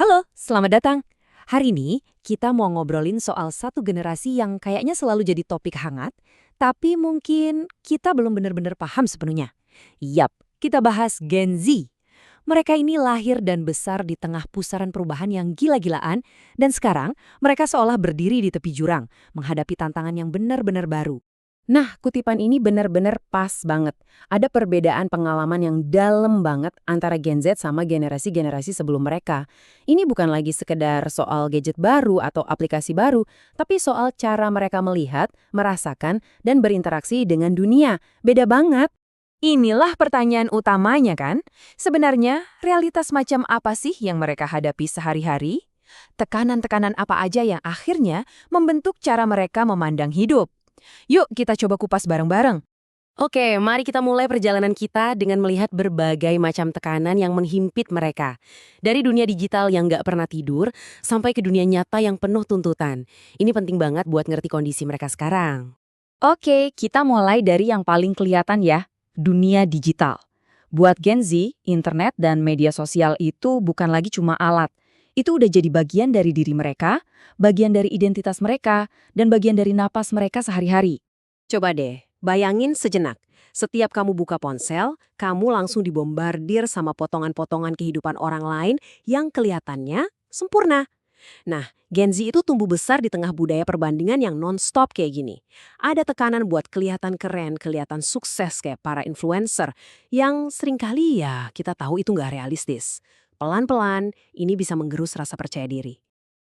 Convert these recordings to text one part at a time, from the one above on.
Halo, selamat datang. Hari ini kita mau ngobrolin soal satu generasi yang kayaknya selalu jadi topik hangat, tapi mungkin kita belum benar-benar paham sepenuhnya. Yap, kita bahas Gen Z. Mereka ini lahir dan besar di tengah pusaran perubahan yang gila-gilaan, dan sekarang mereka seolah berdiri di tepi jurang, menghadapi tantangan yang benar-benar baru. Nah, kutipan ini benar-benar pas banget. Ada perbedaan pengalaman yang dalam banget antara Gen Z sama generasi-generasi sebelum mereka. Ini bukan lagi sekedar soal gadget baru atau aplikasi baru, tapi soal cara mereka melihat, merasakan, dan berinteraksi dengan dunia. Beda banget. Inilah pertanyaan utamanya kan? Sebenarnya, realitas macam apa sih yang mereka hadapi sehari-hari? Tekanan-tekanan apa aja yang akhirnya membentuk cara mereka memandang hidup? Yuk kita coba kupas bareng-bareng. Oke, mari kita mulai perjalanan kita dengan melihat berbagai macam tekanan yang menghimpit mereka. Dari dunia digital yang nggak pernah tidur, sampai ke dunia nyata yang penuh tuntutan. Ini penting banget buat ngerti kondisi mereka sekarang. Oke, kita mulai dari yang paling kelihatan ya, dunia digital. Buat Gen Z, internet dan media sosial itu bukan lagi cuma alat. Itu udah jadi bagian dari diri mereka, bagian dari identitas mereka, dan bagian dari napas mereka sehari-hari. Coba deh, bayangin sejenak. Setiap kamu buka ponsel, kamu langsung dibombardir sama potongan-potongan kehidupan orang lain yang kelihatannya sempurna. Nah, Gen Z itu tumbuh besar di tengah budaya perbandingan yang non-stop kayak gini. Ada tekanan buat kelihatan keren, kelihatan sukses kayak para influencer, yang seringkali ya kita tahu itu nggak realistis. Pelan-pelan, ini bisa menggerus rasa percaya diri.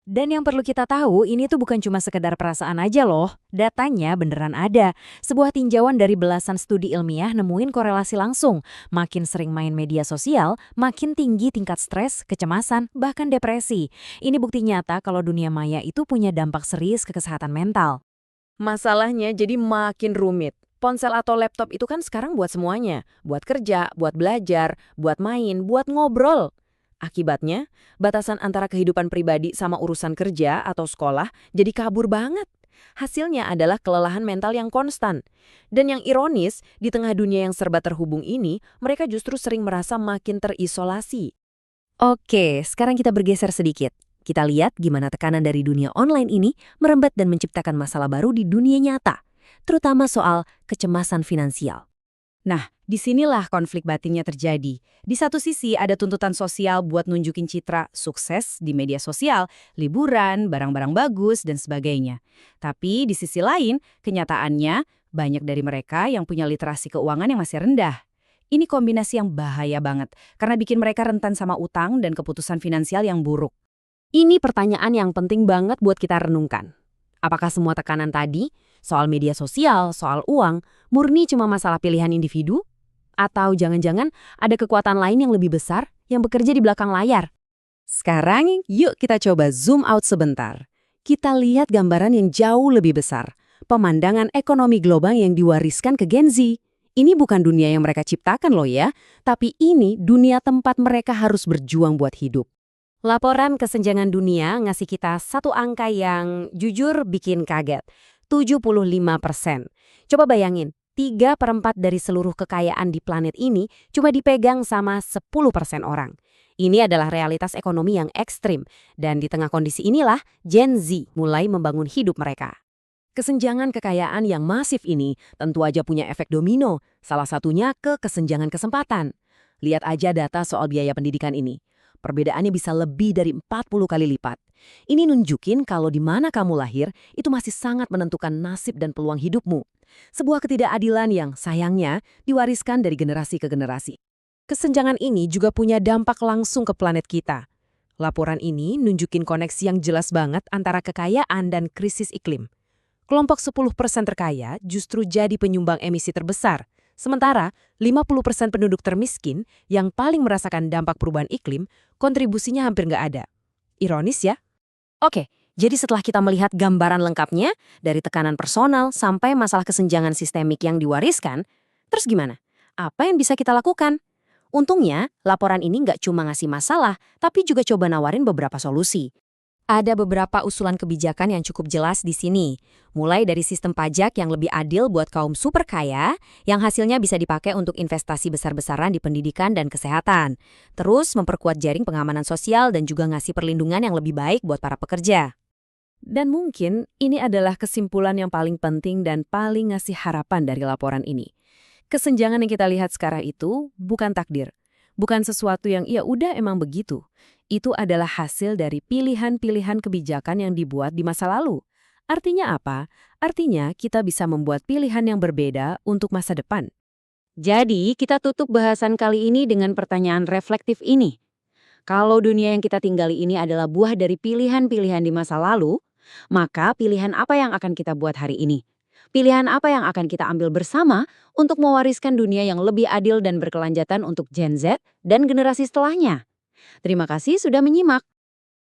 Dan yang perlu kita tahu, ini tuh bukan cuma sekedar perasaan aja loh. Datanya beneran ada. Sebuah tinjauan dari belasan studi ilmiah nemuin korelasi langsung. Makin sering main media sosial, makin tinggi tingkat stres, kecemasan, bahkan depresi. Ini bukti nyata kalau dunia maya itu punya dampak serius ke kesehatan mental. Masalahnya jadi makin rumit. Ponsel atau laptop itu kan sekarang buat semuanya. Buat kerja, buat belajar, buat main, buat ngobrol. Akibatnya, batasan antara kehidupan pribadi sama urusan kerja atau sekolah jadi kabur banget. Hasilnya adalah kelelahan mental yang konstan. Dan yang ironis, di tengah dunia yang serba terhubung ini, mereka justru sering merasa makin terisolasi. Oke, sekarang kita bergeser sedikit. Kita lihat gimana tekanan dari dunia online ini merembet dan menciptakan masalah baru di dunia nyata, terutama soal kecemasan finansial. Nah, disinilah konflik batinnya terjadi. Di satu sisi ada tuntutan sosial buat nunjukin citra sukses di media sosial, liburan, barang-barang bagus, dan sebagainya. Tapi di sisi lain, kenyataannya banyak dari mereka yang punya literasi keuangan yang masih rendah. Ini kombinasi yang bahaya banget, karena bikin mereka rentan sama utang dan keputusan finansial yang buruk. Ini pertanyaan yang penting banget buat kita renungkan. Apakah semua tekanan tadi, soal media sosial, soal uang, murni cuma masalah pilihan individu? Atau jangan-jangan ada kekuatan lain yang lebih besar yang bekerja di belakang layar? Sekarang, yuk kita coba zoom out sebentar. Kita lihat gambaran yang jauh lebih besar. Pemandangan ekonomi global yang diwariskan ke Gen Z. Ini bukan dunia yang mereka ciptakan loh ya, tapi ini dunia tempat mereka harus berjuang buat hidup. Laporan kesenjangan dunia ngasih kita satu angka yang jujur bikin kaget. 75%. Coba bayangin, 3/4 dari seluruh kekayaan di planet ini cuma dipegang sama 10% orang. Ini adalah realitas ekonomi yang ekstrim, dan di tengah kondisi inilah Gen Z mulai membangun hidup mereka. Kesenjangan kekayaan yang masif ini tentu aja punya efek domino, salah satunya ke kesenjangan kesempatan. Lihat aja data soal biaya pendidikan ini. Perbedaannya bisa lebih dari 40 kali lipat. Ini nunjukin kalau di mana kamu lahir, itu masih sangat menentukan nasib dan peluang hidupmu. Sebuah ketidakadilan yang sayangnya diwariskan dari generasi ke generasi. Kesenjangan ini juga punya dampak langsung ke planet kita. Laporan ini nunjukin koneksi yang jelas banget antara kekayaan dan krisis iklim. Kelompok 10% terkaya justru jadi penyumbang emisi terbesar. Sementara, 50% penduduk termiskin yang paling merasakan dampak perubahan iklim, kontribusinya hampir nggak ada. Ironis ya? Oke, jadi setelah kita melihat gambaran lengkapnya, dari tekanan personal sampai masalah kesenjangan sistemik yang diwariskan, terus gimana? Apa yang bisa kita lakukan? Untungnya, laporan ini nggak cuma ngasih masalah, tapi juga coba nawarin beberapa solusi. Ada beberapa usulan kebijakan yang cukup jelas di sini, mulai dari sistem pajak yang lebih adil buat kaum super kaya, yang hasilnya bisa dipakai untuk investasi besar-besaran di pendidikan dan kesehatan. Terus memperkuat jaring pengamanan sosial dan juga ngasih perlindungan yang lebih baik buat para pekerja. Dan mungkin ini adalah kesimpulan yang paling penting dan paling ngasih harapan dari laporan ini. Kesenjangan yang kita lihat sekarang itu bukan takdir. Bukan sesuatu yang ya udah emang begitu. Itu adalah hasil dari pilihan-pilihan kebijakan yang dibuat di masa lalu. Artinya apa? Artinya kita bisa membuat pilihan yang berbeda untuk masa depan. Jadi, kita tutup bahasan kali ini dengan pertanyaan reflektif ini. Kalau dunia yang kita tinggali ini adalah buah dari pilihan-pilihan di masa lalu, maka pilihan apa yang akan kita buat hari ini? Pilihan apa yang akan kita ambil bersama untuk mewariskan dunia yang lebih adil dan berkelanjutan untuk Gen Z dan generasi setelahnya? Terima kasih sudah menyimak.